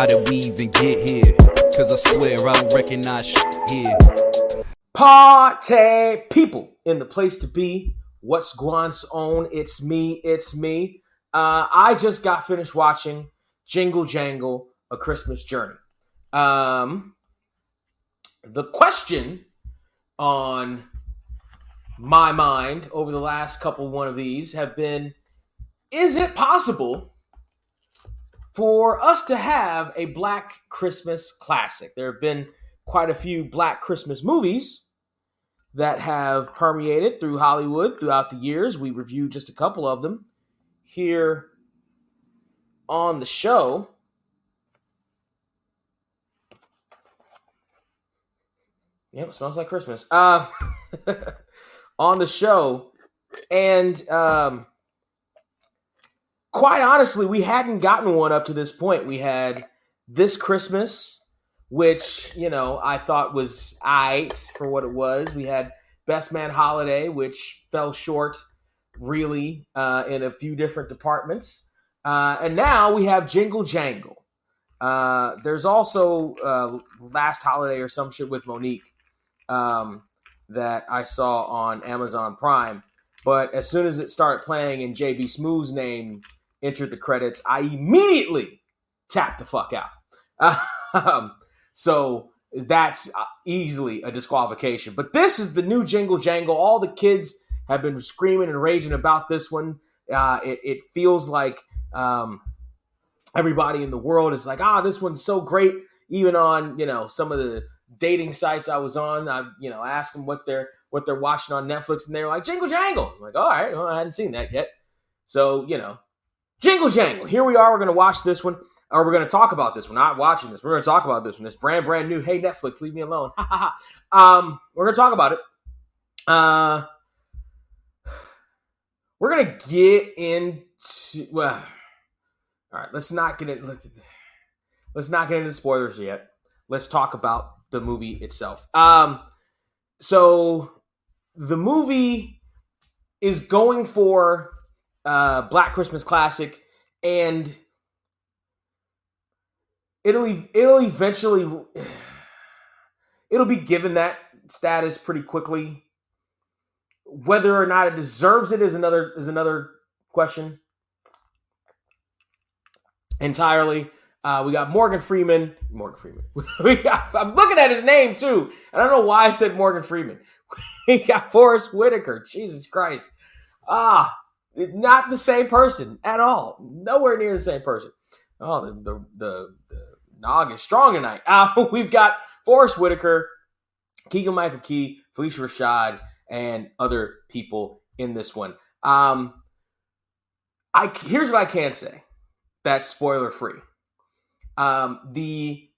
How did we even get here? Cause I swear I don't recognize shit here. Party people in the place to be. What's going on? It's me. I just got finished watching Jingle, Jangle, A Christmas Journey. The question on my mind over the last couple one of these have been, is it possible for us to have a Black Christmas classic? There have been quite a few Black Christmas movies that have permeated through Hollywood throughout the years. We reviewed just a couple of them here on the show. Yep, it smells like Christmas. On the show. And quite honestly, we hadn't gotten one up to this point. We had This Christmas, which, I thought was aight for what it was. We had Best Man Holiday, which fell short, really, in a few different departments. And now we have Jingle Jangle. There's also Last Holiday or some shit with Monique that I saw on Amazon Prime. But as soon as it started playing and JB Smooth's name entered the credits, I immediately tapped the fuck out. So that's easily a disqualification. But this is the new Jingle Jangle. All the kids have been screaming and raging about this one. It feels like everybody in the world is like, this one's so great. Even on, some of the dating sites I was on, I asked them what they're watching on Netflix, and they were like, Jingle Jangle. I'm like, all right, well, I hadn't seen that yet. So, Jingle Jangle. Here we are. We're going to watch this one. Or we're going to talk about this one. Not watching this. We're going to talk about this one. It's brand new. Hey, Netflix, leave me alone. We're going to talk about it. We're going to get into... Well, all right, let's not get into the spoilers yet. Let's talk about the movie itself. So the movie is going for Black Christmas Classic, and it'll eventually be given that status pretty quickly. Whether or not it deserves it is another question entirely. We got Morgan Freeman. I'm looking at his name too, and I don't know why I said Morgan Freeman. We got Forest Whitaker. Jesus Christ. Not the same person at all. Nowhere near the same person. Oh, the nog is strong tonight. We've got Forest Whitaker, Keegan-Michael Key, Felicia Rashad, and other people in this one. Here's what I can say that's spoiler-free. The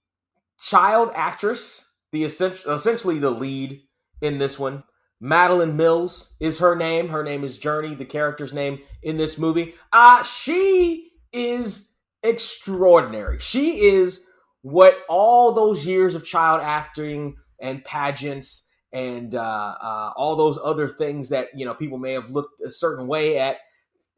child actress, essentially the lead in this one, Madeline Mills is her name. Her name is Journey, the character's name in this movie. She is extraordinary. She is what all those years of child acting and pageants and all those other things that people may have looked a certain way at.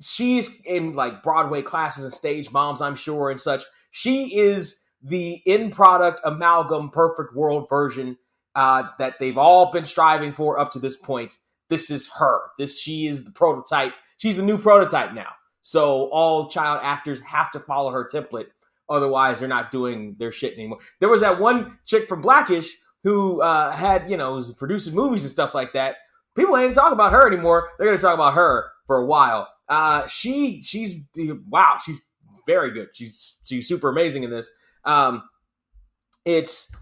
She's in like Broadway classes and stage moms, I'm sure, and such. She is the end product amalgam perfect world version that they've all been striving for up to this point. This is her. She is the prototype. She's the new prototype now. So all child actors have to follow her template. Otherwise, they're not doing their shit anymore. There was that one chick from Blackish who was producing movies and stuff like that. People ain't talking about her anymore. They're going to talk about her for a while. She's very good. She's super amazing in this. It's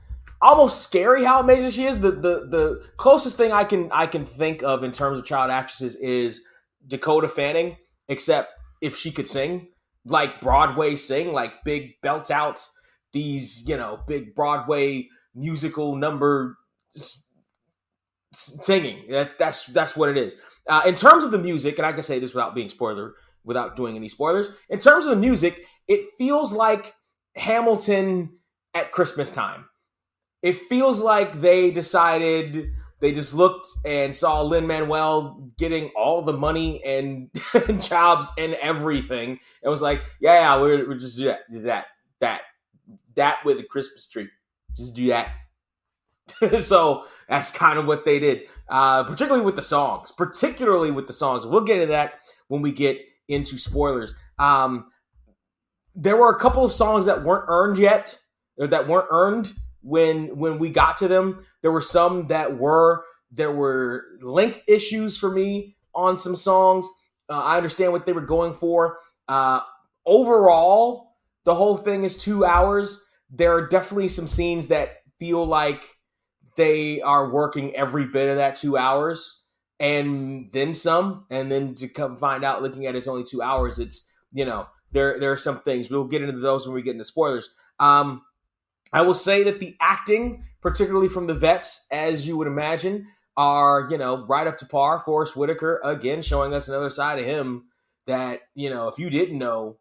almost scary how amazing she is. The closest thing I can think of in terms of child actresses is Dakota Fanning, except if she could sing, like Broadway sing, like big belt outs, these, big Broadway musical number singing. That's what it is. In terms of the music, and I can say this without doing any spoilers, in terms of the music, it feels like Hamilton at Christmas time. It feels like they decided, they just looked and saw Lin-Manuel getting all the money and jobs and everything. It was like, yeah, we're just that. that with a Christmas tree. Just do that. So that's kind of what they did, particularly with the songs. We'll get into that when we get into spoilers. There were a couple of songs that weren't earned yet, or that weren't earned when we got to them. There were some that were. There were length issues for me on some songs. I understand what they were going for. Overall, the whole thing is 2 hours. There are definitely some scenes that feel like they are working every bit of that 2 hours and then some. And then to come find out, looking at it's only 2 hours, it's, there are some things. We'll get into those when we get into spoilers. I will say that the acting, particularly from the vets, as you would imagine, are, right up to par. Forest Whitaker, again, showing us another side of him that, if you didn't know,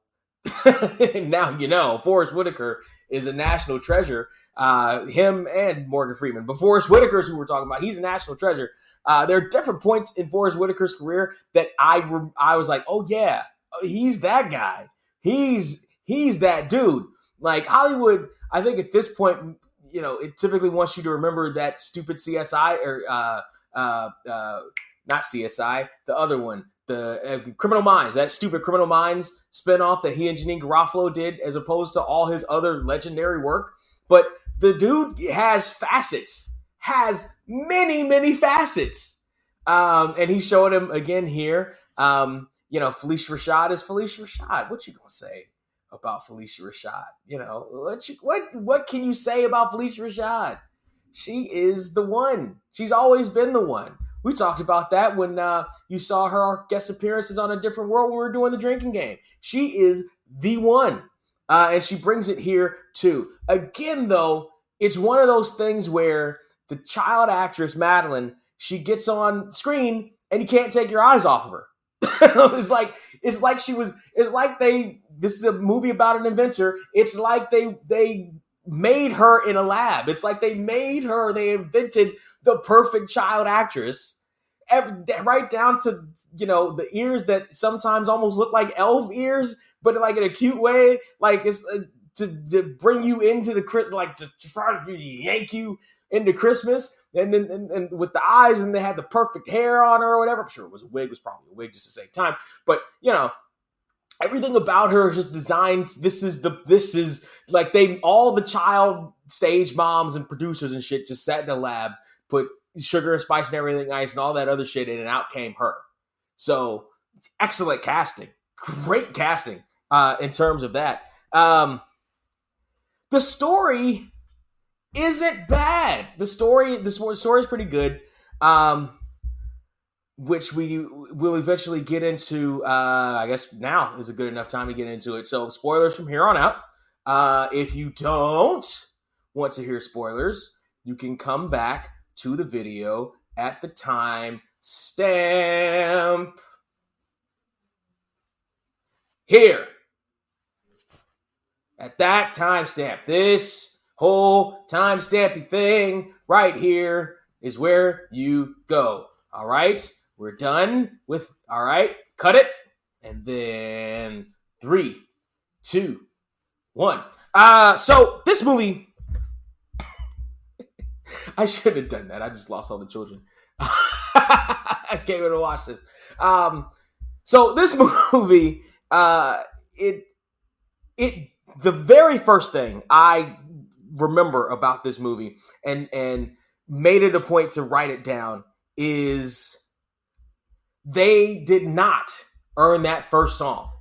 now you know. Forest Whitaker is a national treasure. Him and Morgan Freeman. But Forest Whitaker's who we're talking about. He's a national treasure. There are different points in Forest Whitaker's career that I was like, oh yeah, he's that guy. He's that dude. Like Hollywood, I think at this point, it typically wants you to remember that stupid CSI or not CSI, the other one, the Criminal Minds, that stupid Criminal Minds spinoff that he and Janine Garofalo did, as opposed to all his other legendary work. But the dude has many, many facets. And he's showing him again here. Felicia Rashad is Felicia Rashad. What you gonna say about Felicia Rashad? What can you say about Felicia Rashad? She is the one. She's always been the one. We talked about that when you saw her guest appearances on A Different World when we were doing the drinking game. She is the one. And she brings it here too. Again, though, it's one of those things where the child actress, Madeline, she gets on screen and you can't take your eyes off of her. This is a movie about an inventor. It's like they made her in a lab. It's like they invented the perfect child actress, right down to, the ears that sometimes almost look like elf ears, but like in a cute way, like it's to bring you into the Christmas, like to try to yank you into Christmas, and then and with the eyes, and they had the perfect hair on her or whatever. I'm sure it was a wig, just to save time, but everything about her is just designed. This is like all the child stage moms and producers and shit just sat in a lab, put sugar and spice and everything nice and all that other shit in, and out came her. So excellent casting, great casting in terms of that. The story isn't bad. The story is pretty good, which we will eventually get into. I guess now is a good enough time to get into it. So spoilers from here on out. If you don't want to hear spoilers, you can come back to the video at the time stamp here. At that timestamp, this whole timestampy thing right here is where you go. All right, we're done with. All right, cut it, and then 3, 2, 1. So this movie, I shouldn't have done that. I just lost all the children. I can't even watch this. So this movie, the very first thing I remember about this movie and made it a point to write it down is they did not earn that first song.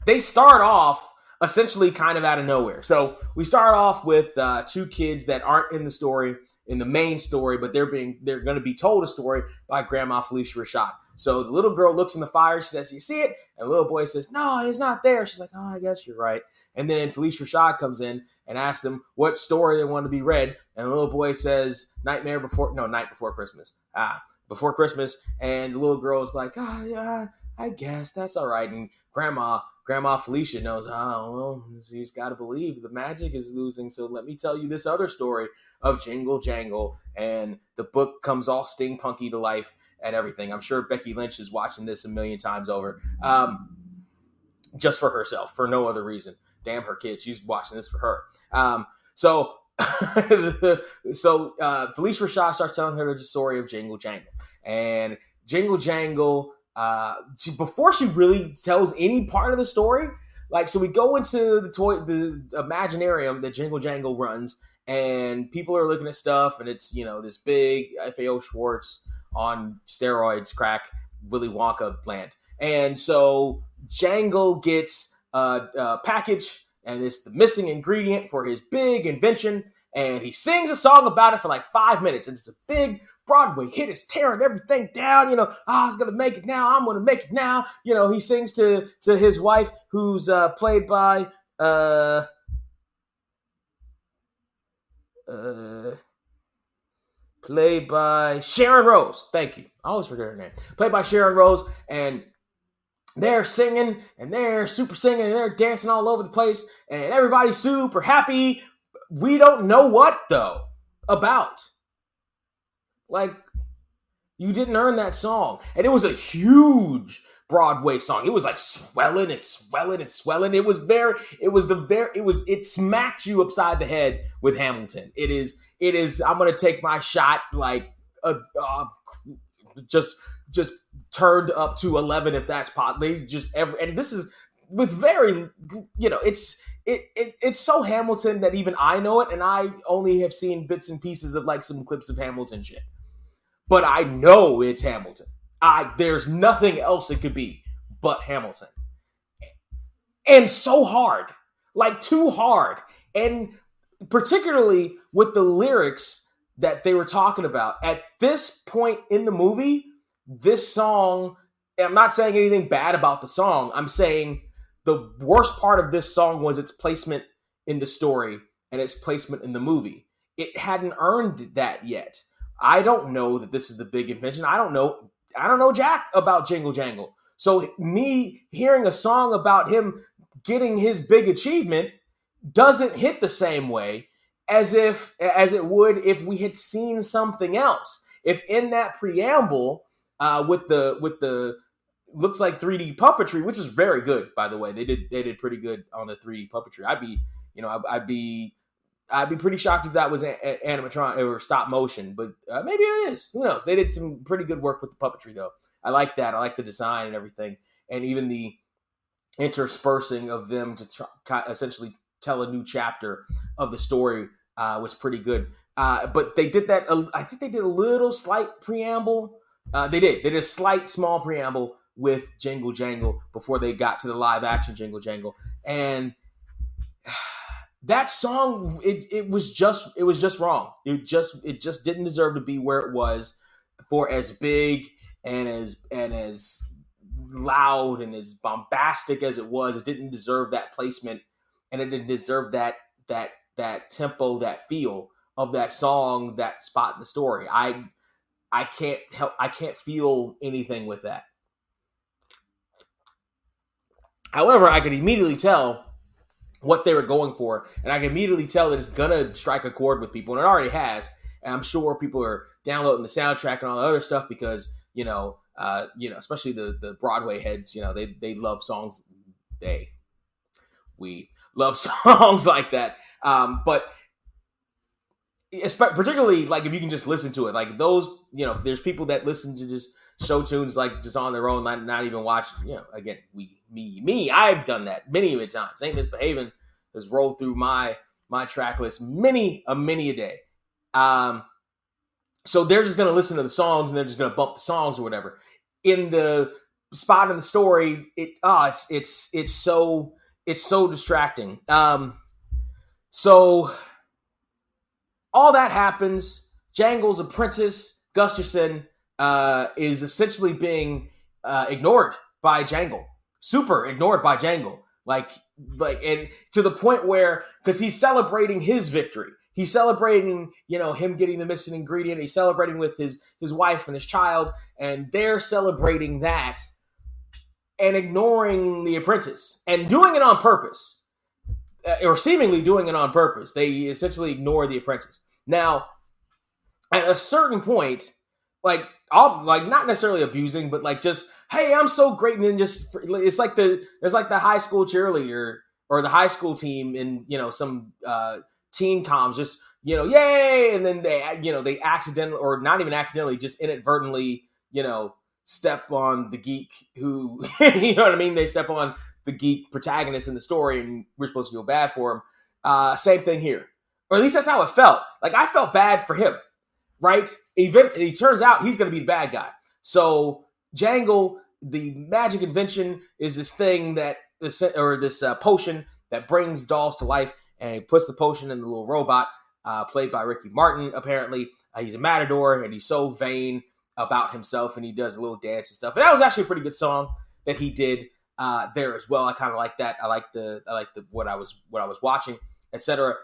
They start off essentially kind of out of nowhere. So we start off with 2 kids that aren't in the main story, but they're going to be told a story by Grandma Felicia Rashad. So the little girl looks in the fire. She says, "You see it?" And the little boy says, "No, it's not there." She's like, "Oh, I guess you're right." And then Felicia Rashad comes in and asks them what story they want to be read. And the little boy says, Night Before Christmas. Before Christmas. And the little girl is like, "Oh, yeah, I guess that's all right." And Grandma Felicia knows, well, she's got to believe the magic is losing. So let me tell you this other story of Jingle, Jangle. And the book comes all steampunky to life and everything. I'm sure Becky Lynch is watching this a million times over, just for herself, for no other reason damn her kid, she's watching this for her. So Felicia Rashad starts telling her the story of Jingle Jangle. And Jingle Jangle, before she really tells any part of the story, like, so we go into the Imaginarium that Jingle Jangle runs, and people are looking at stuff, and it's, this big FAO Schwartz on steroids, crack, Willy Wonka land. And so Jangle gets a package, and it's the missing ingredient for his big invention, and he sings a song about it for like 5 minutes, and it's a big Broadway hit. It's tearing everything down. I was gonna make it now. I'm gonna make it now. He sings to his wife, who's played by Sharon Rose. Thank you. I always forget her name. Played by Sharon Rose, and they're singing, and they're super singing, and they're dancing all over the place, and everybody's super happy. We don't know what, though, about. Like, you didn't earn that song. And it was a huge Broadway song. It was like swelling and swelling and swelling. It smacked you upside the head with Hamilton. It is, I'm going to take my shot, like, just turned up to 11, if that's possible. And this is with very, it's so Hamilton that even I know it, and I only have seen bits and pieces of like some clips of Hamilton shit. But I know it's Hamilton. There's nothing else it could be but Hamilton. And so hard. Like, too hard. And particularly with the lyrics that they were talking about. At this point in the movie, this song, and I'm not saying anything bad about the song. I'm saying the worst part of this song was its placement in the story and its placement in the movie. It hadn't earned that yet. I don't know that this is the big invention. I don't know jack about Jingle Jangle. So me hearing a song about him getting his big achievement doesn't hit the same way as it would if we had seen something else. If in that preamble, with the looks like 3D puppetry, which is very good, by the way, they did pretty good on the 3D puppetry. I'd be pretty shocked if that was animatronic or stop motion, but maybe it is. Who knows? They did some pretty good work with the puppetry, though. I like that. I like the design and everything, and even the interspersing of them to essentially tell a new chapter of the story was pretty good. But they did that. I think they did a little slight preamble. They did a slight small preamble with Jingle Jangle before they got to the live action Jingle Jangle, and that song, it was just wrong. It just didn't deserve to be where it was, for as big and as loud and as bombastic as it was. It didn't deserve that placement, and it didn't deserve that tempo, that feel of that song, that spot in the story. I can't feel anything with that. However, I could immediately tell what they were going for, and I can immediately tell that it's gonna strike a chord with people, and it already has. And I'm sure people are downloading the soundtrack and all the other stuff because especially the Broadway heads, they love songs. We love songs like that, but particularly like if you can just listen to it, like those, there's people that listen to just show tunes like just on their own, not even watch. Again, me, I've done that many a times. Ain't Misbehaving has rolled through my track list many a day. So they're just gonna listen to the songs and they're just gonna bump the songs or whatever. In the spot in the story, it's so distracting. So all that happens. Jangle's apprentice, Gusterson, is essentially being ignored by Jangle. Super ignored by Jangle. Like, and to the point where, because he's celebrating his victory. He's celebrating, him getting the missing ingredient. He's celebrating with his wife and his child, and they're celebrating that and ignoring the apprentice and doing it on purpose, or seemingly doing it on purpose. They essentially ignore the apprentice. Now, at a certain point, not necessarily abusing, but like just, hey, I'm so great, and then just, there's like the high school cheerleader or the high school team in, some teen comms just, yay, and then they accidentally, or not even accidentally, just inadvertently, step on the geek who, you know what I mean? They step on the geek protagonist in the story, and we're supposed to feel bad for him. Same thing here, or at least that's how it felt. Like, I felt bad for him, right? It turns out he's going to be the bad guy. So Jangle, the magic invention, is this thing that this potion that brings dolls to life, and he puts the potion in the little robot, played by Ricky Martin. Apparently, he's a matador, and he's so vain about himself, and he does a little dance and stuff. And that was actually a pretty good song that he did there as well. I kind of like that. I like the what I was watching, etc.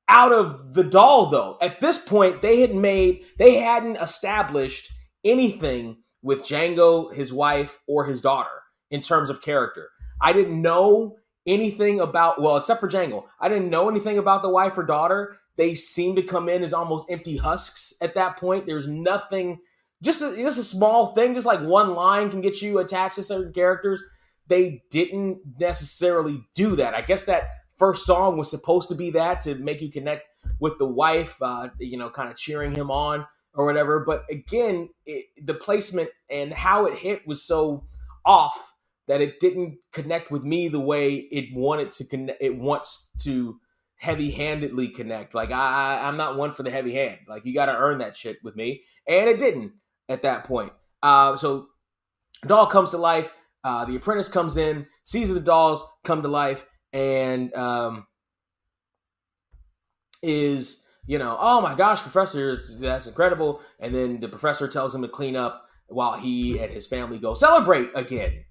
Out of the doll, though, at this point, they hadn't established anything with Django, his wife, or his daughter in terms of character. I didn't know anything about, well, except for Jangle, I didn't know anything about the wife or daughter. They seem to come in as almost empty husks at that point. There's nothing, just a small thing, just like one line can get you attached to certain characters. They didn't necessarily do that. I guess that first song was supposed to be that, to make you connect with the wife, kind of cheering him on or whatever. But again, the placement and how it hit was so off that it didn't connect with me the way it wanted to connect. It wants to heavy-handedly connect. Like, I'm not one for the heavy hand. Like, you got to earn that shit with me, and it didn't at that point. So doll comes to life. The apprentice comes in, sees the dolls come to life, and is, oh my gosh, professor, that's incredible. And then the professor tells him to clean up while he and his family go celebrate again.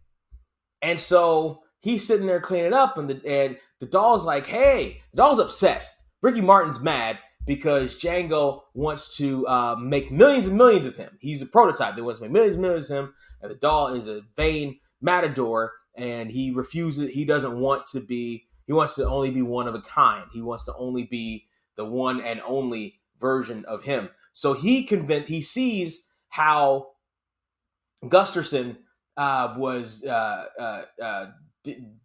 And so he's sitting there cleaning up, and the doll's like, hey, the doll's upset. Ricky Martin's mad because Django wants to make millions and millions of him. He's a prototype. They want to make millions and millions of him, and the doll is a vain matador, and he refuses. He doesn't want to be. He wants to only be one of a kind. He wants to only be the one and only version of him. So he sees how Gusterson was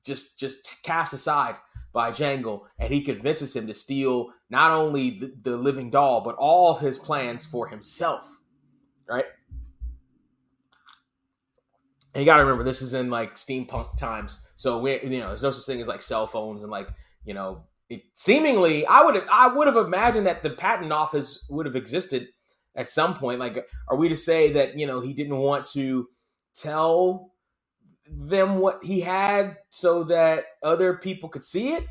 just cast aside by Jangle, and he convinces him to steal not only the living doll, but all of his plans for himself, right? And you got to remember, this is in like steampunk times, so there's no such thing as like cell phones, and like, it seemingly, I would have imagined that the patent office would have existed at some point. Like, are we to say that he didn't want to tell them what he had so that other people could see it?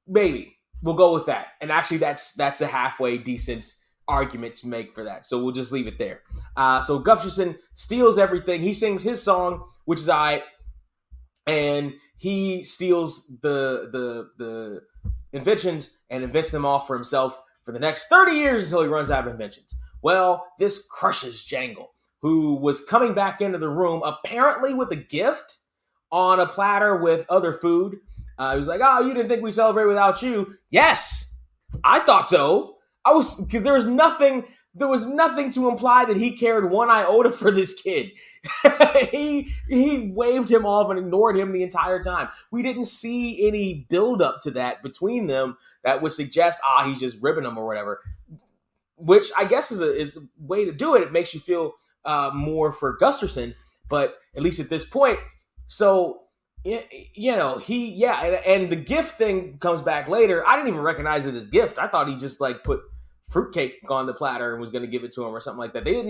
Maybe we'll go with that. And actually, that's a halfway decent argument to make for that. So we'll just leave it there. So Gustafson steals everything. He sings his song, which is and he steals the inventions and invents them all for himself for the next 30 years until he runs out of inventions. Well, this crushes Jangle, who was coming back into the room apparently with a gift on a platter with other food. He was like, oh, you didn't think we celebrate without you? Yes, I thought so. Because there was nothing to imply that he cared one iota for this kid. he waved him off and ignored him the entire time. We didn't see any build up to that between them that would suggest, he's just ribbing him or whatever. Which I guess is a way to do it. It makes you feel more for Gusterson, but at least at this point. So, and the gift thing comes back later. I didn't even recognize it as gift. I thought he just like put fruitcake on the platter and was going to give it to him or something like that. It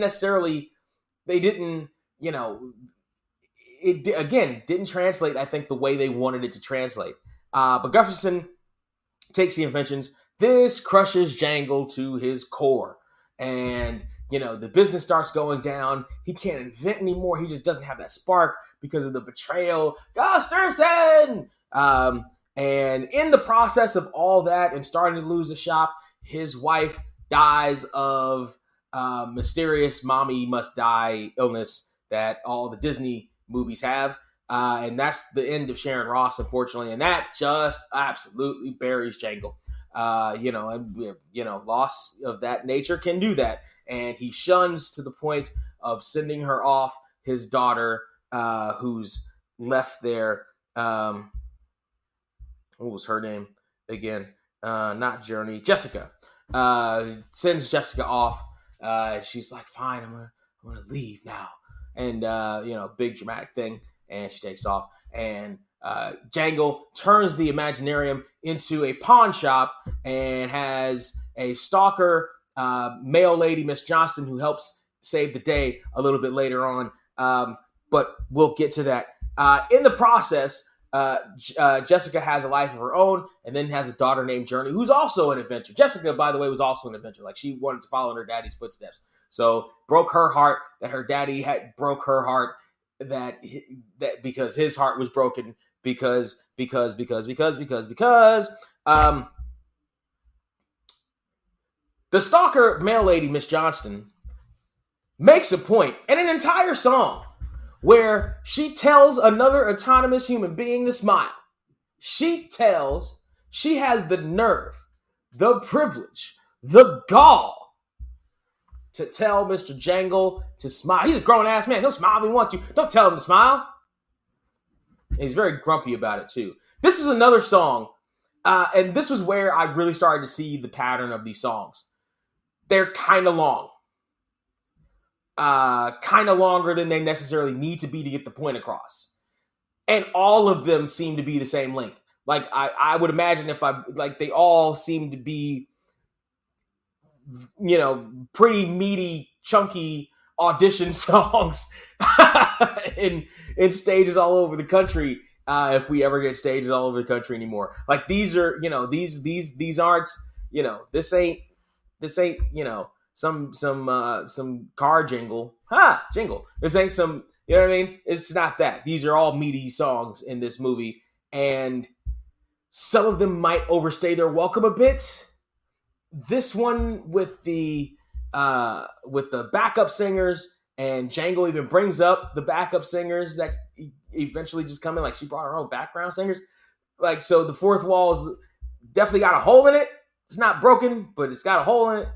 didn't translate, I think, the way they wanted it to translate. But Gusterson takes the inventions. This crushes Jangle to his core. And, the business starts going down. He can't invent anymore. He just doesn't have that spark because of the betrayal. Gusterson! And in the process of all that and starting to lose the shop, his wife dies of mysterious mommy must die illness that all the Disney movies have. And that's the end of Sharon Ross, unfortunately. And that just absolutely buries Jangle. Loss of that nature can do that. And he shuns to the point of sending her off his daughter, who's left there what was her name again? Not Journey, Jessica. Sends Jessica off. She's like, fine, I'm gonna leave now. And big dramatic thing, and she takes off. And Jangle turns the Imaginarium into a pawn shop and has a stalker male lady, Miss Johnston, who helps save the day a little bit later on. But we'll get to that. In the process, Jessica has a life of her own and then has a daughter named Journey, who's also an adventurer. Jessica, by the way, was also an adventurer. Like, she wanted to follow in her daddy's footsteps. So broke her heart that her daddy had broke her heart that because his heart was broken because the stalker male lady, Miss Johnston, makes a point and an entire song where she tells another autonomous human being to smile. She has the nerve, the privilege, the gall to tell Mr. Jangle to smile. He's a grown-ass man. He'll smile if he wants to. Don't tell him to smile. And he's very grumpy about it, too. This was another song, and this was where I really started to see the pattern of these songs. They're kind of long. Kind of longer than they necessarily need to be to get the point across. And all of them seem to be the same length. Like, I would imagine they all seem to be, pretty meaty, chunky audition songs in stages all over the country. If we ever get stages all over the country anymore. Like, these are, these aren't, this ain't, some car jingle. Jingle. This ain't some, you know what I mean? It's not that. These are all meaty songs in this movie, and some of them might overstay their welcome a bit. This one with the backup singers, and Jangle even brings up the backup singers that eventually just come in. Like, she brought her own background singers. Like, so the fourth wall's definitely got a hole in it. It's not broken, but it's got a hole in it.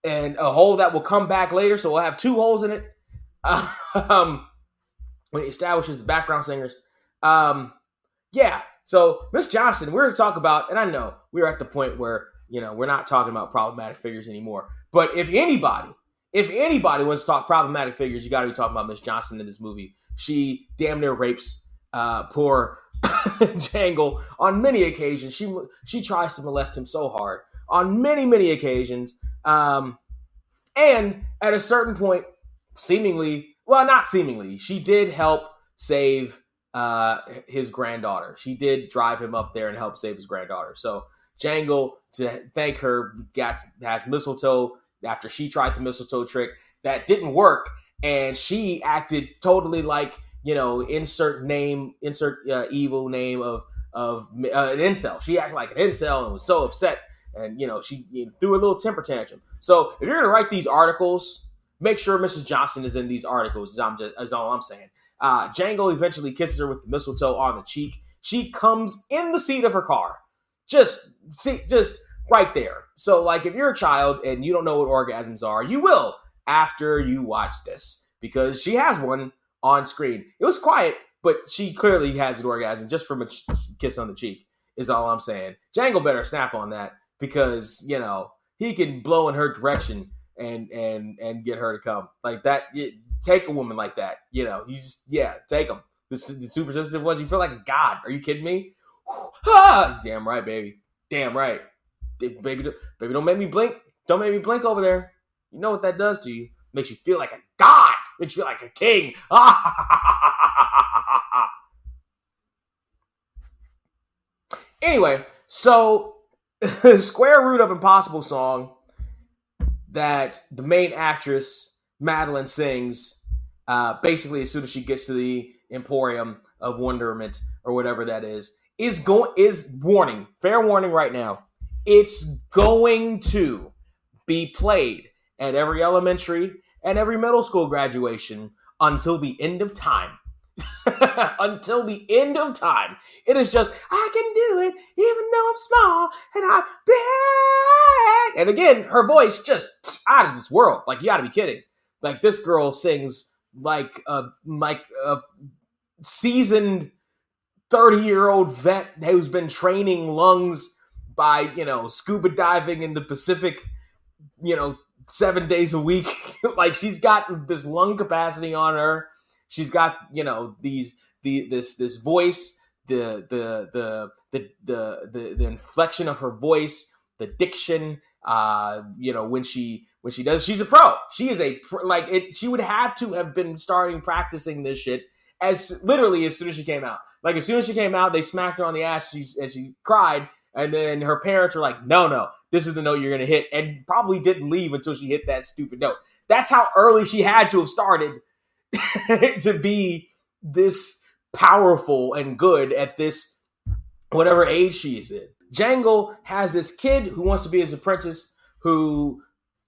And a hole that will come back later, so we'll have two holes in it. When it establishes the background singers. Yeah. So Miss Johnston, we're going to talk about, and I know we're at the point where, we're not talking about problematic figures anymore. But if anybody wants to talk problematic figures, you got to be talking about Miss Johnston in this movie. She damn near rapes poor Jangle on many occasions. She tries to molest him so hard on many, many occasions. And at a certain point, not seemingly, she did help save his granddaughter. She did drive him up there and help save his granddaughter. So Jangle, to thank her, has mistletoe after she tried the mistletoe trick. That didn't work, and she acted totally like, insert evil name of an incel. She acted like an incel and was so upset, and she threw a little temper tantrum. So if you're gonna write these articles, make sure Mrs. Johnston is in these articles. Is all I'm saying. Jangle eventually kisses her with the mistletoe on the cheek. She comes in the seat of her car, just right there. So, like, if you're a child and you don't know what orgasms are, you will after you watch this, because she has one on screen. It was quiet, but she clearly has an orgasm just from a kiss on the cheek, is all I'm saying. Jangle better snap on that, because, he can blow in her direction and get her to come. Like that, take a woman like that. Take them. The super sensitive ones, you feel like a god. Are you kidding me? Damn right, baby. Damn right. Baby, don't make me blink. Don't make me blink over there. You know what that does to you? Makes you feel like a god. Makes you feel like a king. Anyway, so square root of impossible song that the main actress Madeline sings basically as soon as she gets to the Emporium of Wonderment or whatever that is warning, fair warning right now. It's going to be played at every elementary and every middle school graduation until the end of time. Until the end of time. It is just, I can do it even though I'm small and I'm big. And again, her voice just out of this world. Like, you gotta be kidding. Like, this girl sings like a seasoned 30-year-old vet who's been training lungs by, scuba diving in the Pacific, 7 days a week. Like, she's got this lung capacity on her. She's got, this voice, the inflection of her voice, the diction, when she does, she's a pro. She is she would have to have been starting practicing this shit literally as soon as she came out. Like, as soon as she came out, they smacked her on the ass and she cried. And then her parents were like, no, this is the note you're going to hit. And probably didn't leave until she hit that stupid note. That's how early she had to have started to be this powerful and good at this, whatever age she is in. Jangle has this kid who wants to be his apprentice, who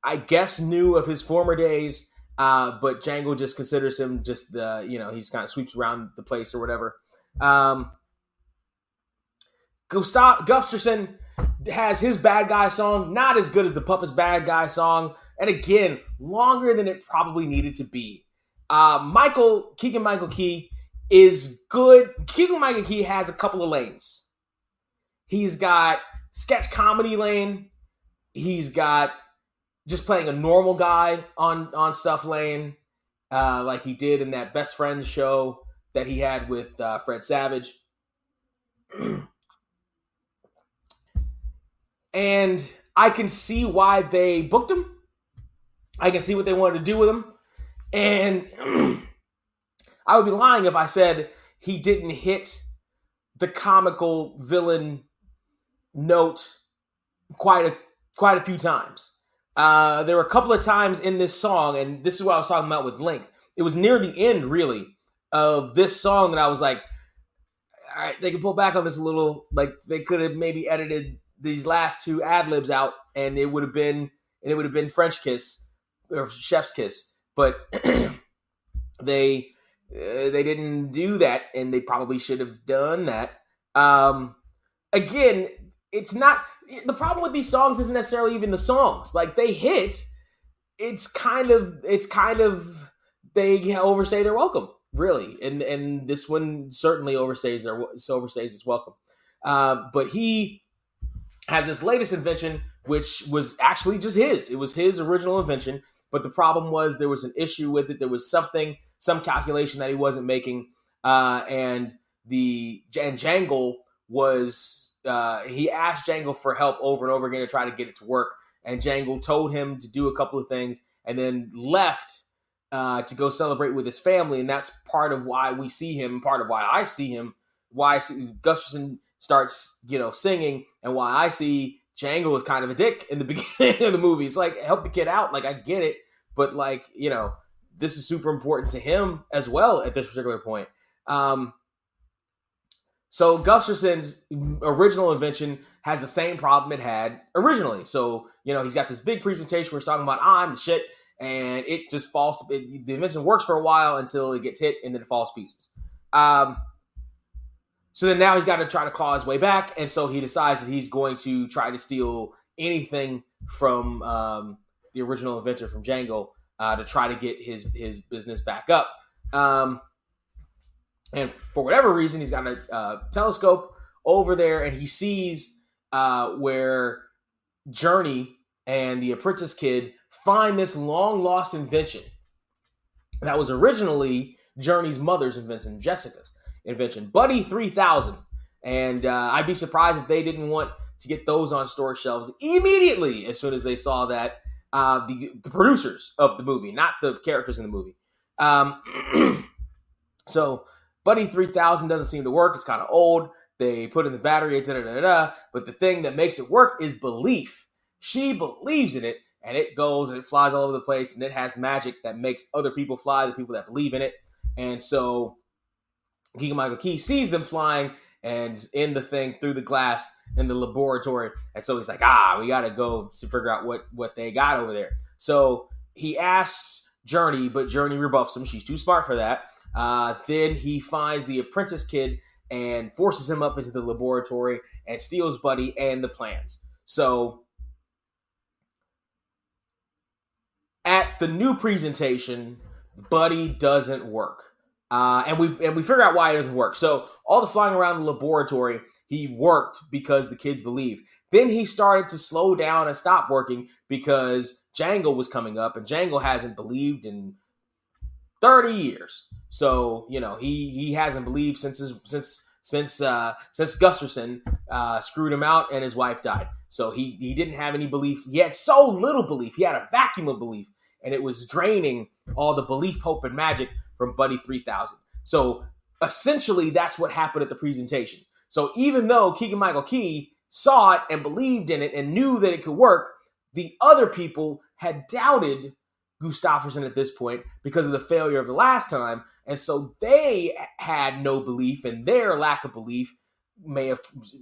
I guess knew of his former days, but Jangle just considers him just he's kind of sweeps around the place or whatever. Gustafsson has his bad guy song, not as good as the Puppets bad guy song, and again, longer than it probably needed to be. Keegan-Michael Key is good. Keegan-Michael Key has a couple of lanes. He's got sketch comedy lane. He's got just playing a normal guy on stuff lane, like he did in that Best Friends show that he had with Fred Savage. And I can see why they booked him. I can see what they wanted to do with him. And I would be lying if I said he didn't hit the comical villain note quite a few times. There were a couple of times in this song, and this is what I was talking about with length. It was near the end, really, of this song that I was like, all right, they can pull back on this a little. Like, they could have maybe edited these last two ad-libs out, and it would have been French Kiss or Chef's Kiss. But they didn't do that, and they probably should have done that. Again, it's not the problem with these songs isn't necessarily even the songs. Like, they hit. It's kind of they overstay their welcome, really, and this one certainly overstays its welcome. But he has this latest invention, which was actually just his. It was his original invention, but the problem was there was an issue with it. There was some calculation that he wasn't making, and Jangle was. He asked Jangle for help over and over again to try to get it to work, and Jangle told him to do a couple of things, and then left to go celebrate with his family, and that's part of why we see him, part of why I see him, why Gustafsson starts, singing, and why I see Jangle is kind of a dick in the beginning of the movie. It's like, help the kid out. Like, I get it, but this is super important to him as well at this particular point. So Gustafsson's original invention has the same problem it had originally. So, he's got this big presentation where he's talking about, I'm the shit, and it just falls. The invention works for a while until it gets hit, and then it falls to pieces. So then now he's got to try to claw his way back, and so he decides that he's going to try to steal anything from the original inventor from Jangle to try to get his business back up. And for whatever reason, he's got a telescope over there, and he sees where Journey and the apprentice kid find this long-lost invention that was originally Journey's mother's invention, Jessica's invention, Buddy 3000. And I'd be surprised if they didn't want to get those on store shelves immediately as soon as they saw that. The producers of the movie, not the characters in the movie. So Buddy 3000 doesn't seem to work. It's kind of old. They put in the battery, but the thing that makes it work is belief. She believes in it, and it goes and it flies all over the place, and it has magic that makes other people fly, the people that believe in it. And so Keegan-Michael Key sees them flying and in the thing through the glass in the laboratory. And so he's like, we got to go to figure out what they got over there. So he asks Journey, but Journey rebuffs him. She's too smart for that. Then he finds the apprentice kid and forces him up into the laboratory and steals Buddy and the plans. So at the new presentation, Buddy doesn't work. And we figure out why it doesn't work. So all the flying around the laboratory, he worked because the kids believed. Then he started to slow down and stop working because Jangle was coming up, and Jangle hasn't believed in 30 years. So, he hasn't believed since Gusterson screwed him out and his wife died. So he didn't have any belief. He had so little belief. He had a vacuum of belief, and it was draining all the belief, hope, and magic from Buddy 3000. So essentially, that's what happened at the presentation. So even though Keegan-Michael Key saw it and believed in it and knew that it could work, the other people had doubted Gustafsson at this point because of the failure of the last time. And so they had no belief, and their lack of belief may have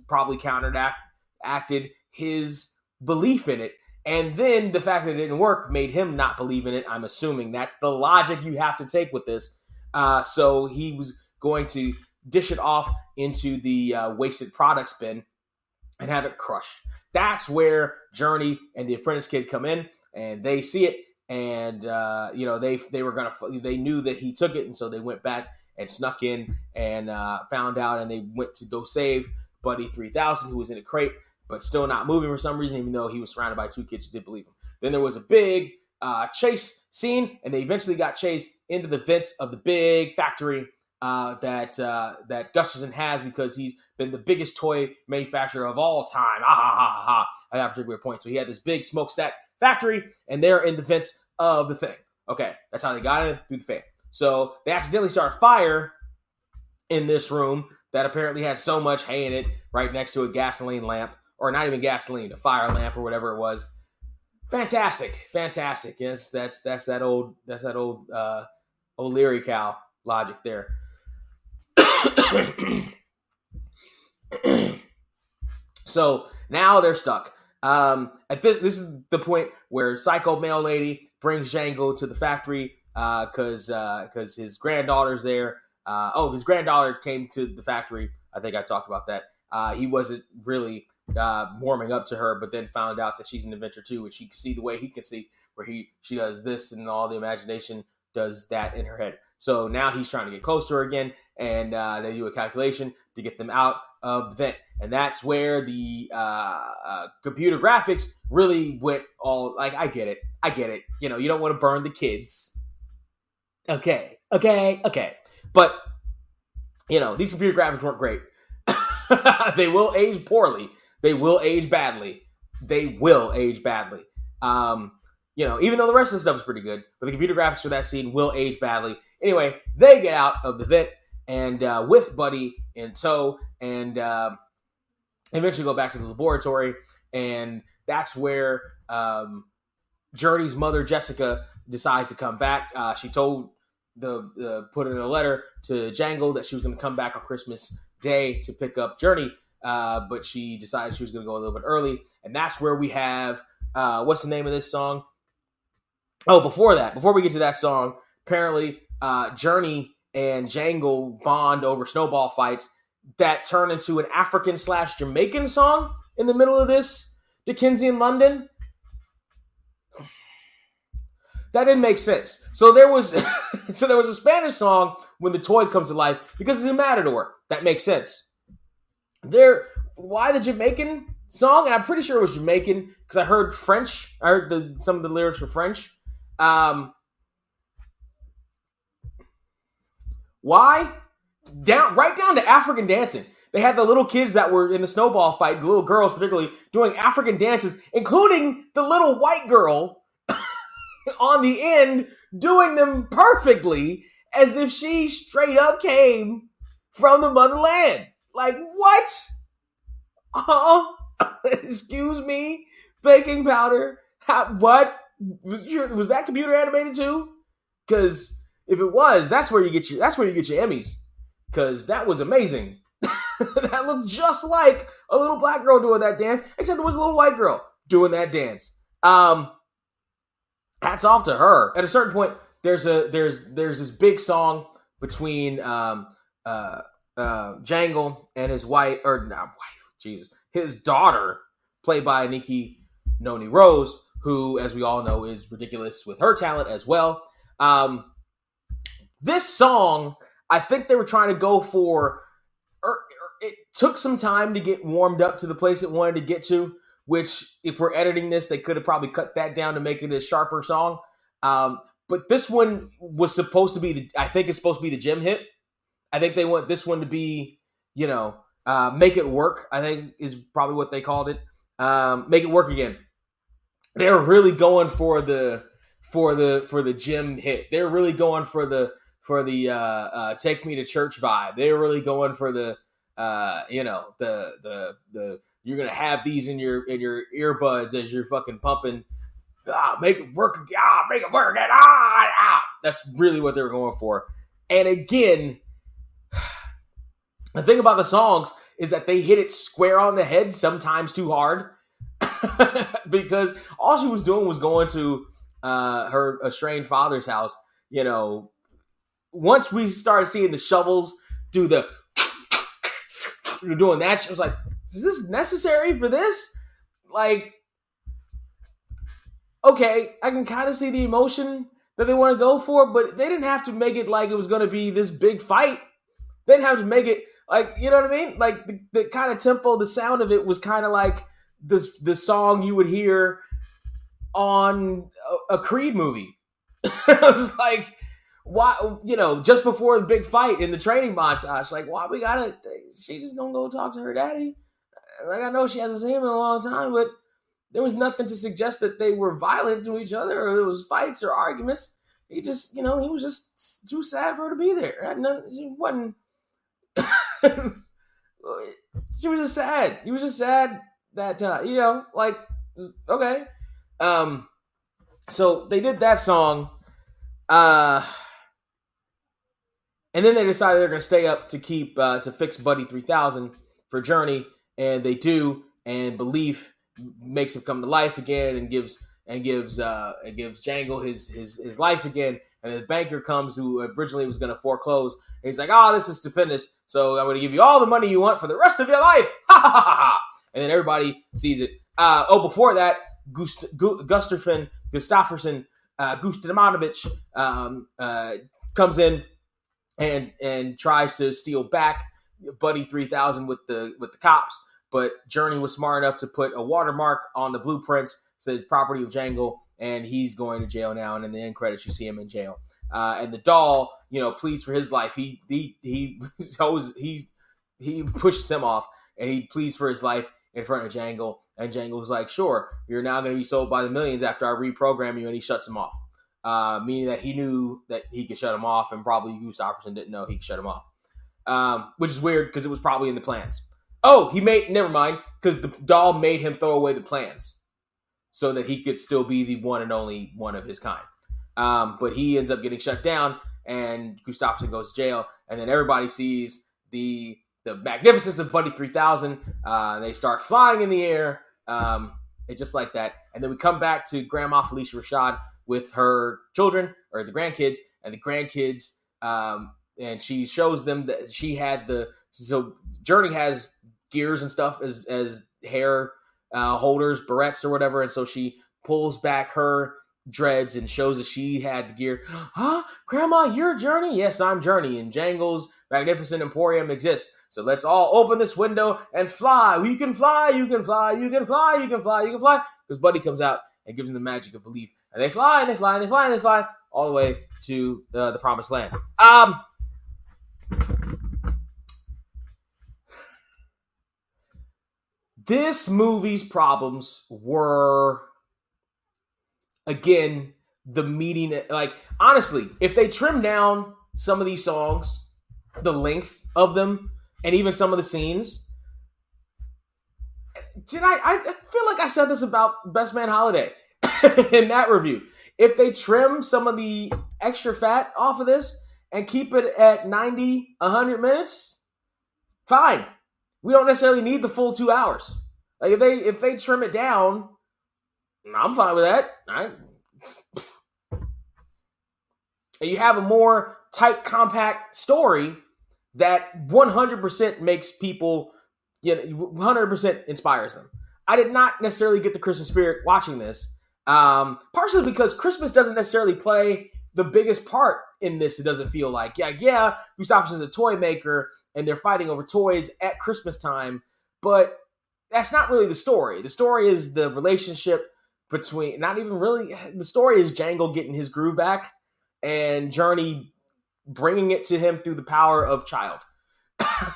probably counteracted his belief in it. And then the fact that it didn't work made him not believe in it. I'm assuming that's the logic you have to take with this. So he was going to dish it off into the wasted products bin and have it crushed. That's where Journey and the apprentice kid come in, and they see it. And they knew that he took it, and so they went back and snuck in and found out, and they went to go save Buddy 3000, who was in a crate but still not moving for some reason, even though he was surrounded by two kids who did believe him. Then there was a big chase scene, and they eventually got chased into the vents of the big factory that Gusterson has, because he's been the biggest toy manufacturer of all time. At that particular point, so he had this big smokestack factory, and they're in the vents of the thing. Okay, that's how they got in through the fan. So they accidentally start a fire in this room that apparently had so much hay in it, right next to a gasoline lamp, or not even gasoline, a fire lamp or whatever it was. Fantastic. Yes, that's that old O'Leary cow logic there. So now they're stuck. This is the point where Psycho Mail Lady brings Jangle to the factory because his granddaughter's there. His granddaughter came to the factory. I think I talked about that. He wasn't really warming up to her, but then found out that she's an inventor too, and she can see the way he can see, where she does this and all the imagination does that in her head. So now he's trying to get close to her again, and they do a calculation to get them out of the vent. And that's where the computer graphics really went all, like, I get it. You don't want to burn the kids. Okay. But, these computer graphics weren't great. They will age poorly. They will age badly. Even though the rest of the stuff is pretty good, but the computer graphics for that scene will age badly. Anyway, they get out of the vent, and with Buddy in tow, and eventually go back to the laboratory, and that's where Journey's mother, Jessica, decides to come back. She told put in a letter to Jangle that she was going to come back on Christmas Day to pick up Journey, but she decided she was going to go a little bit early, and that's where we have what's the name of this song? Oh, before we get to that song, apparently Journey and Jangle bond over snowball fights that turn into an African/Jamaican song in the middle of this Dickensian London. That didn't make sense. So there was a Spanish song when the toy comes to life because it's a Matador. That makes sense. Why the Jamaican song? And I'm pretty sure it was Jamaican because I heard French. I heard some of the lyrics were French. Why? Right down to African dancing. They had the little kids that were in the snowball fight, the little girls particularly, doing African dances, including the little white girl on the end doing them perfectly as if she straight up came from the motherland. Like, what? Excuse me? Baking powder? What? Was that computer animated too? Because if it was, that's where you get your Emmys. Because that was amazing. That looked just like a little black girl doing that dance, except it was a little white girl doing that dance. Hats off to her. At a certain point, there's this big song between Jangle and his his daughter, played by Nikki Noni Rose, who, as we all know, is ridiculous with her talent as well. This song, I think they were trying to go for. It took some time to get warmed up to the place it wanted to get to. Which, if we're editing this, they could have probably cut that down to make it a sharper song. But this one was supposed to be I think it's supposed to be the gym hit. I think they want this one to be, make it work. I think is probably what they called it. Make it work again. They're really going for the gym hit. They're really going for the take me to church vibe. They're really going for the you're gonna have these in your earbuds as you're fucking pumping. Make it work again. Make it work again. That's really what they were going for. And again, the thing about the songs is that they hit it square on the head, sometimes too hard, because all she was doing was going to her estranged father's house. Once we started seeing the shovels do doing that, she was like, is this necessary for this? Like, okay, I can kind of see the emotion that they want to go for, but they didn't have to make it like it was going to be this big fight. They didn't have to make it like, you know what I mean? Like the kind of tempo, the sound of it was kind of like the song you would hear on a Creed movie. I was like, why, just before the big fight in the training montage, like, why we gotta, she just gonna go talk to her daddy? Like, I know she hasn't seen him in a long time, but there was nothing to suggest that they were violent to each other or there was fights or arguments. He just, he was just too sad for her to be there. She wasn't, she was just sad. He was just sad that time, okay. So they did that song. And then they decided they're going to stay up to keep to fix Buddy 3000 for Journey, and they do. And Belief makes him come to life again, and gives Jangle his life again. And the banker comes, who originally was going to foreclose. And he's like, "Oh, this is stupendous. So I'm going to give you all the money you want for the rest of your life." Ha ha ha ha! And then everybody sees it. Before that, Gustafsson Gustamanovich comes in and tries to steal back Buddy 3000 with the cops, but Journey was smart enough to put a watermark on the blueprints, so it's property of Jangle, and he's going to jail now. And in the end credits, you see him in jail. And the doll, pleads for his life. He pushes him off, and he pleads for his life in front of Jangle. And Jangle's like, "Sure, you're now going to be sold by the millions after I reprogram you," and he shuts him off. Meaning that he knew that he could shut him off, and probably Gustafsson didn't know he could shut him off. Which is weird, because it was probably in the plans. Oh, never mind, because the doll made him throw away the plans so that he could still be the one and only one of his kind. But he ends up getting shut down, and Gustafsson goes to jail, and then everybody sees the magnificence of Buddy 3000. They start flying in the air, and just like that. And then we come back to Grandma Felicia Rashad with her children, or the grandkids, and the grandkids, and she shows them that she had so Journey has gears and stuff as hair holders, barrettes or whatever, and so she pulls back her dreads and shows that she had the gear. "Huh? Grandma, you're Journey?" "Yes, I'm Journey, and Jangle's Magnificent Emporium exists. So let's all open this window and fly. You can fly, you can fly, you can fly, you can fly, you can fly." Because Buddy comes out and gives them the magic of belief. And they fly, and they fly, and they fly, and they fly, all the way to the promised land. This movie's problems were, again, the meeting. Like, honestly, if they trim down some of these songs, the length of them, and even some of the scenes, I feel like I said this about Best Man Holiday in that review. If they trim some of the extra fat off of this and keep it at 90, 100 minutes, fine. We don't necessarily need the full 2 hours. Like, if they trim it down, I'm fine with that. And you have a more tight, compact story that 100% makes people, 100% inspires them. I did not necessarily get the Christmas spirit watching this, partially because Christmas doesn't necessarily play the biggest part in this. It doesn't feel like, yeah, Gustafson's a toy maker and they're fighting over toys at Christmas time, but that's not really the story. The story is the relationship between, not even really, the story is Jangle getting his groove back and Journey bringing it to him through the power of child.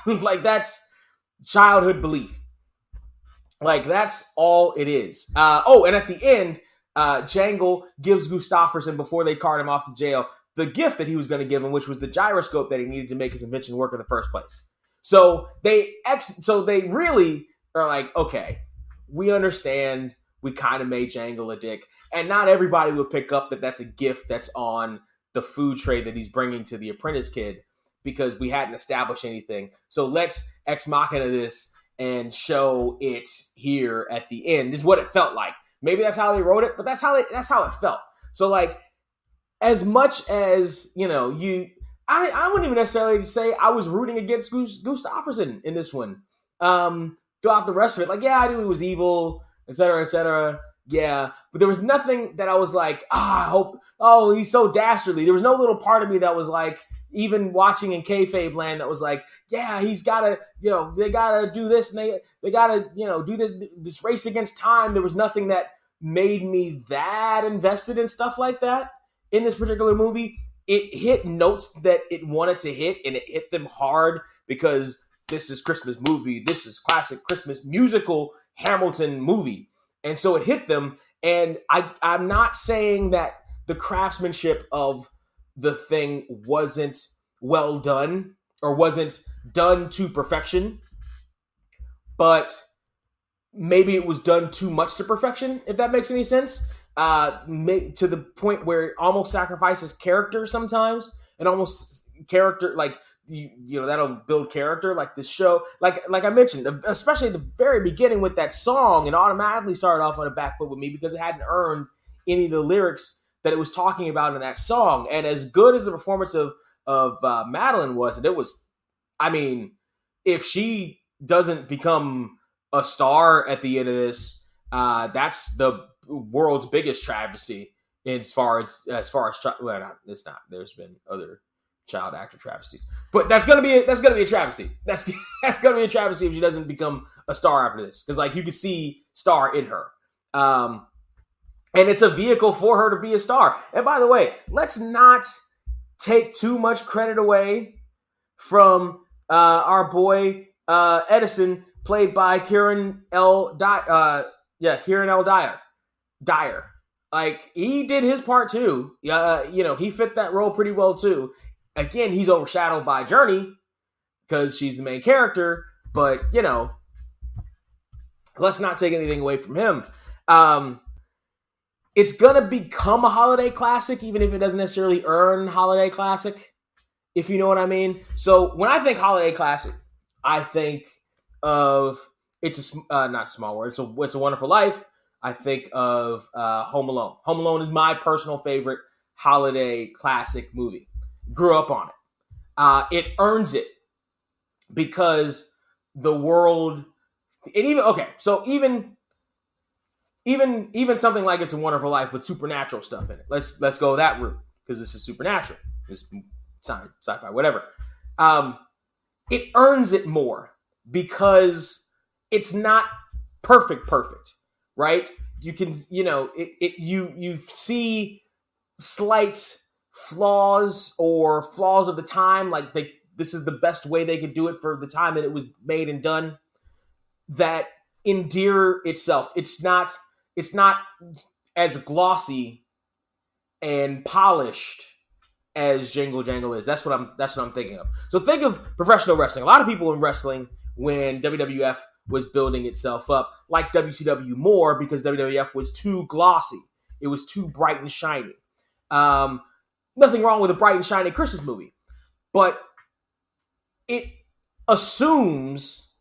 Like, that's childhood belief. Like, that's all it is. And at the end, Jangle gives Gustafsson, before they cart him off to jail, the gift that he was going to give him, which was the gyroscope that he needed to make his invention work in the first place. So they really are like, okay, we understand we kind of made Jangle a dick. And not everybody would pick up that that's a gift that's on the food tray that he's bringing to the apprentice kid, because we hadn't established anything. So let's ex machina this and show it here at the end. This is what it felt like. Maybe that's how they wrote it, but that's how it felt. So, like, as much as, I wouldn't even necessarily say I was rooting against Gustafsson in this one. Throughout the rest of it, like, yeah, I knew he was evil, etc., etc. Yeah, but there was nothing that I was like, he's so dastardly. There was no little part of me that was like, even watching in kayfabe land, that was like, yeah, he's gotta, they gotta do this, and they gotta, do this race against time. There was nothing that made me that invested in stuff like that in this particular movie. It hit notes that it wanted to hit, and it hit them hard because this is Christmas movie. This is classic Christmas musical Hamilton movie. And so it hit them. And I'm not saying that the craftsmanship of the thing wasn't well done or wasn't done to perfection, but maybe it was done too much to perfection, if that makes any sense. To the point where it almost sacrifices character sometimes, and almost character, like, that'll build character. Like the show, like I mentioned, especially at the very beginning with that song, it automatically started off on a back foot with me because it hadn't earned any of the lyrics that it was talking about in that song. And as good as the performance of Madeline was, and it was, I mean, if she doesn't become a star at the end of this, that's the world's biggest travesty as far as well, not, it's not. There's been other child actor travesties, but that's gonna be a travesty. That's gonna be a travesty if she doesn't become a star after this, because like you can see star in her, and it's a vehicle for her to be a star. And by the way, let's not take too much credit away from our boy Edison, played by Kieran L. Dyer. Like, he did his part too. He fit that role pretty well too. Again, he's overshadowed by Journey because she's the main character, but let's not take anything away from him. It's gonna become a holiday classic, even if it doesn't necessarily earn holiday classic, if you know what I mean. So when I think holiday classic, I think of not Small World. It's a Wonderful Life. I think of Home Alone. Home Alone is my personal favorite holiday classic movie. Grew up on it. It earns it because the world, and even something like It's a Wonderful Life with supernatural stuff in it. Let's go that route because this is supernatural. It's sci-fi, whatever. It earns it more because it's not perfect, right? You can, you see slight flaws or flaws of the time, like this is the best way they could do it for the time that it was made and done, that endear itself. It's not as glossy and polished as Jingle Jangle is. That's what I'm thinking of. So think of professional wrestling. A lot of people in wrestling, when WWF was building itself up, like WCW more because WWF was too glossy. It was too bright and shiny. Nothing wrong with a bright and shiny Christmas movie, but it assumes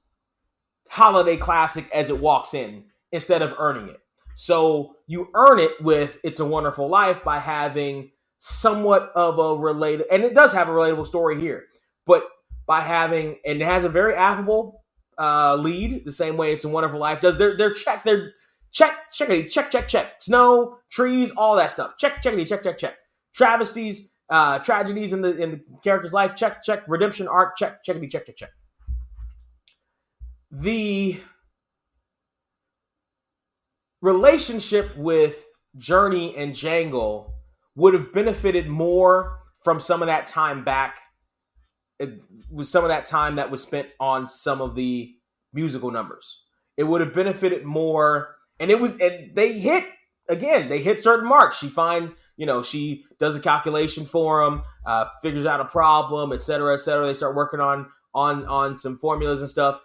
holiday classic as it walks in instead of earning it. So you earn it with It's a Wonderful Life by having somewhat of a related, and it does have a relatable story here, but by having, and it has a very affable lead, the same way It's a Wonderful Life does. They're check. Snow, trees, all that stuff. Check. Travesties, tragedies in the character's life, check. Redemption arc, check. The relationship with Journey and Jangle would have benefited more from some of that time back. It was some of that time that was spent on some of the musical numbers. It would have benefited more, and they hit certain marks. She finds, she does a calculation for him, figures out a problem, et cetera, et cetera. They start working on some formulas and stuff.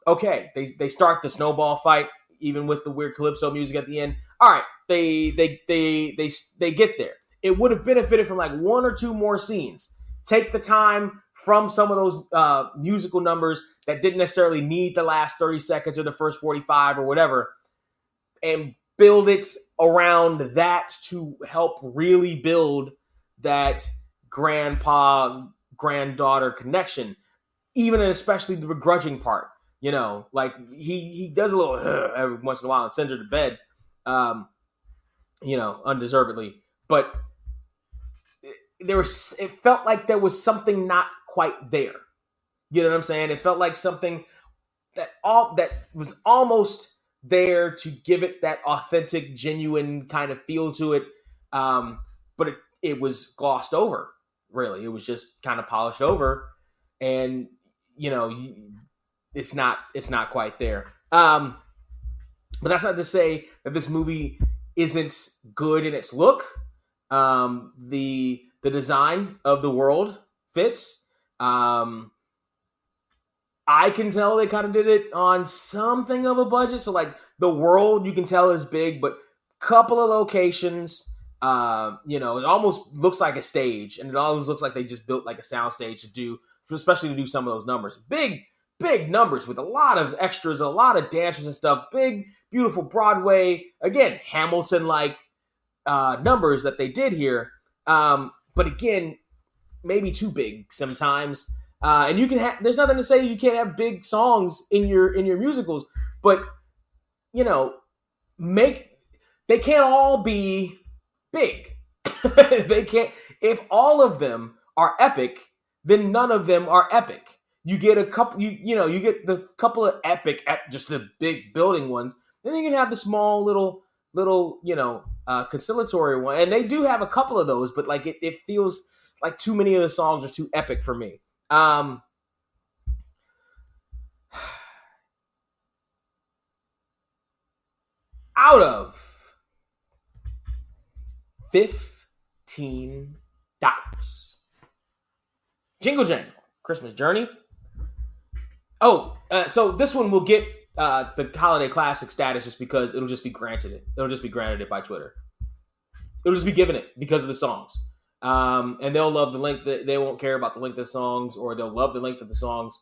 Okay, they start the snowball fight, even with the weird calypso music at the end. All right, they get there. It would have benefited from like one or two more scenes. Take the time from some of those musical numbers that didn't necessarily need the last 30 seconds or the first 45 or whatever, and build it around that to help really build that grandpa-granddaughter connection, even and especially the begrudging part. Like he does a little every once in a while and sends her to bed, undeservedly. But it felt like there was something not quite there. You know what I'm saying? It felt like something that was almost there to give it that authentic, genuine kind of feel to it. But it was glossed over. Really, it was just kind of polished over, and it's not quite there. But that's not to say that this movie isn't good in its look. The design of the world fits. I can tell they kind of did it on something of a budget. So like the world you can tell is big, but couple of locations, it almost looks like a stage, and it always looks like they just built like a sound stage especially to do some of those numbers. Big numbers with a lot of extras, a lot of dancers and stuff. Big, beautiful Broadway, again, Hamilton-like numbers that they did here. But again, maybe too big sometimes. And you can there's nothing to say you can't have big songs in your musicals, but they can't all be big. They can't. If all of them are epic, then none of them are epic. You get a couple, you get the couple of epic, just the big building ones. Then you can have the small little conciliatory one, and they do have a couple of those, but like it feels like too many of the songs are too epic for me. Out of $15, Jingle Jangle, Christmas Journey. So this one will get the holiday classic status just because it'll just be granted it. It'll just be granted it by Twitter. It'll just be given it because of the songs. And they'll love the length. They won't care about the length of the songs, or they'll love the length of the songs,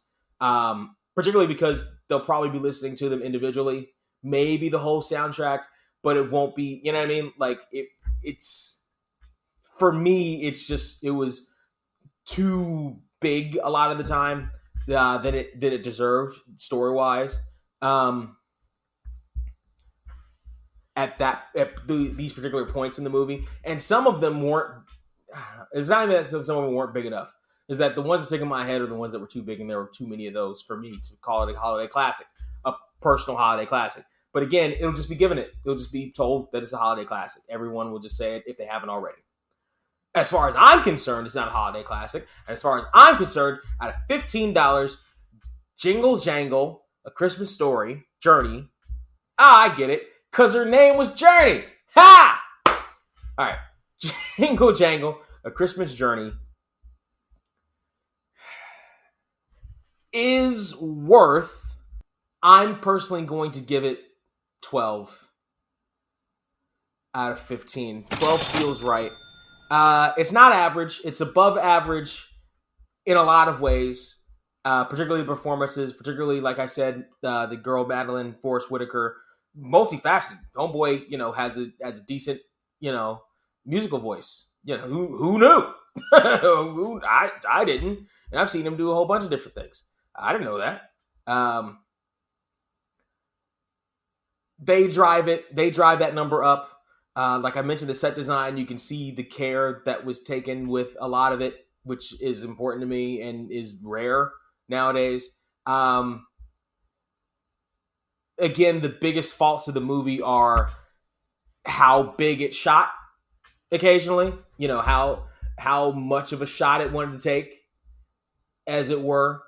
particularly because they'll probably be listening to them individually, maybe the whole soundtrack, but it won't be, you know what I mean? Like it's, for me, it was too big a lot of the time that it deserved story-wise. At these particular points in the movie, and some of them weren't. It's not even that some of them weren't big enough. Is that the ones that stick in my head are the ones that were too big, and there were too many of those for me to call it a holiday classic, a personal holiday classic. But again, it'll just be given it. It'll just be told that it's a holiday classic. Everyone will just say it if they haven't already. As far as I'm concerned, it's not a holiday classic. And as far as I'm concerned, out of $15, Jingle Jangle, A Christmas Story, Journey. I get it, because her name was Journey. Ha! All right. Jingle Jangle, A Christmas Journey is worth, I'm personally going to give it 12 out of 15. 12 feels right. It's not average. It's above average in a lot of ways, particularly the performances, particularly, like I said, the girl Madeline, Forest Whitaker, multifaceted. Homeboy, has a decent, musical voice. Who knew? I didn't. And I've seen him do a whole bunch of different things. I didn't know that. They drive that number up. Like I mentioned, the set design, you can see the care that was taken with a lot of it, which is important to me and is rare nowadays. Again, the biggest faults of the movie are how big it shot occasionally. You know, how much of a shot it wanted to take, as it were.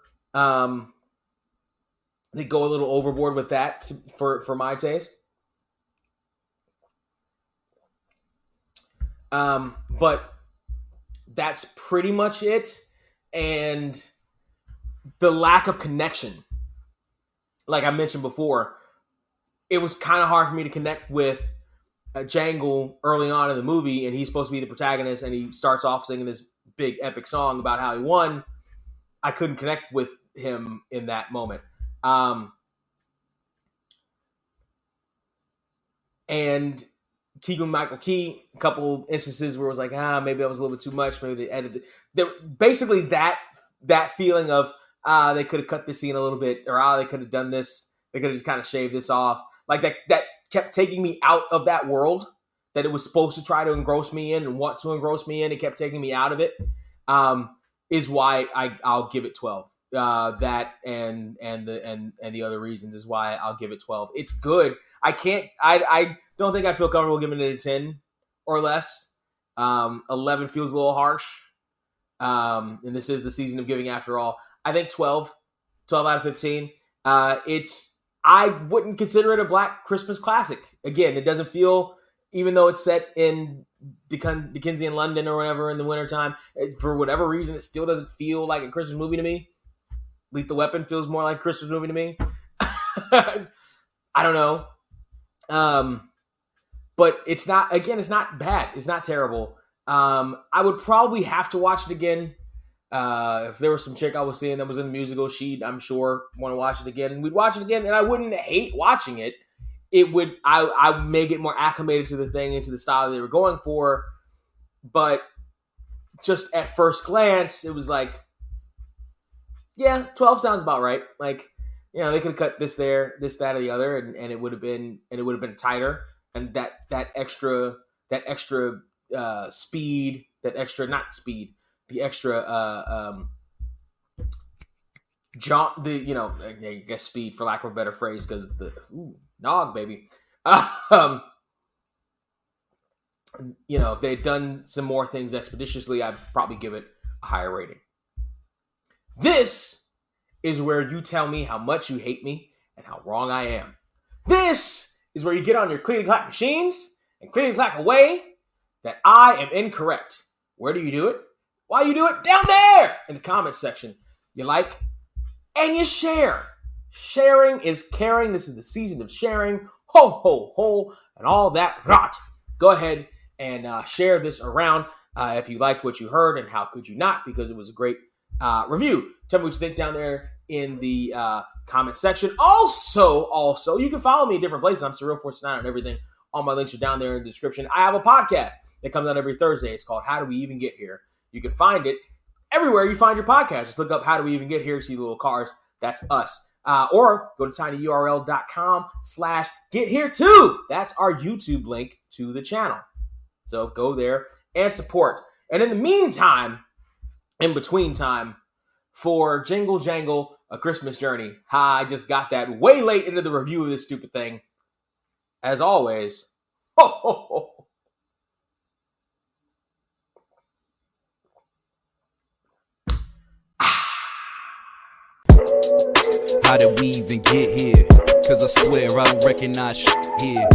They go a little overboard with that for my taste. But that's pretty much it. And the lack of connection, like I mentioned before, it was kind of hard for me to connect with Jangle early on in the movie, and he's supposed to be the protagonist, and he starts off singing this big epic song about how he won. I couldn't connect with him in that moment. And Keegan-Michael Key, a couple instances where it was like, maybe that was a little bit too much. Maybe they edited. Basically, that feeling of they could have cut this scene a little bit, or they could have done this. They could have just kind of shaved this off. Like that kept taking me out of that world that it was supposed to try to engross me in and want to engross me in. It kept taking me out of it. Is why I'll give it 12. That and the other reasons is why I'll give it 12. It's good. I don't think I'd feel comfortable giving it a 10 or less. 11 feels a little harsh. And this is the season of giving after all. I think 12 out of 15. I wouldn't consider it a Black Christmas classic. Again, it doesn't feel, even though it's set in Dickensian London or whatever in the wintertime, for whatever reason, it still doesn't feel like a Christmas movie to me. Lethal Weapon feels more like a Christmas movie to me. I don't know. But it's not bad. It's not terrible. I would probably have to watch it again. If there was some chick I was seeing that was in a musical, she'd, I'm sure, want to watch it again. We'd watch it again, and I wouldn't hate watching it. It would, I may get more acclimated to the thing and to the style they were going for, but just at first glance, it was like, yeah, 12 sounds about right. Like, you know, they could have cut this there, this, that, or the other, and it would have been tighter. And that extra speed, the extra jump, I guess speed for lack of a better phrase, because nog baby. If they had done some more things expeditiously, I'd probably give it a higher rating. This is where you tell me how much you hate me and how wrong I am. This is where you get on your clickety clack machines and clickety clack away that I am incorrect. Where do you do it? Why you do it? Down there in the comments section. You like and you share. Sharing is caring. This is the season of sharing. Ho, ho, ho, and all that rot. Go ahead and share this around if you liked what you heard, and how could you not, because it was a great review. Tell me what you think down there in the comment section. Also, you can follow me in different places. I'm Surreal49 on everything. All my links are down there in the description. I have a podcast that comes out every Thursday. It's called How Do We Even Get Here? You can find it everywhere you find your podcast. Just look up How Do We Even Get Here? See the little cars. That's us. Or go to tinyurl.com/gethere2. That's our YouTube link to the channel. So go there and support. And in the meantime, in between time, for Jingle Jangle, A Christmas Journey. I just got that way late into the review of this stupid thing. As always, ho, ho, ho. How did we even get here? Cause I swear I don't recognize shit here.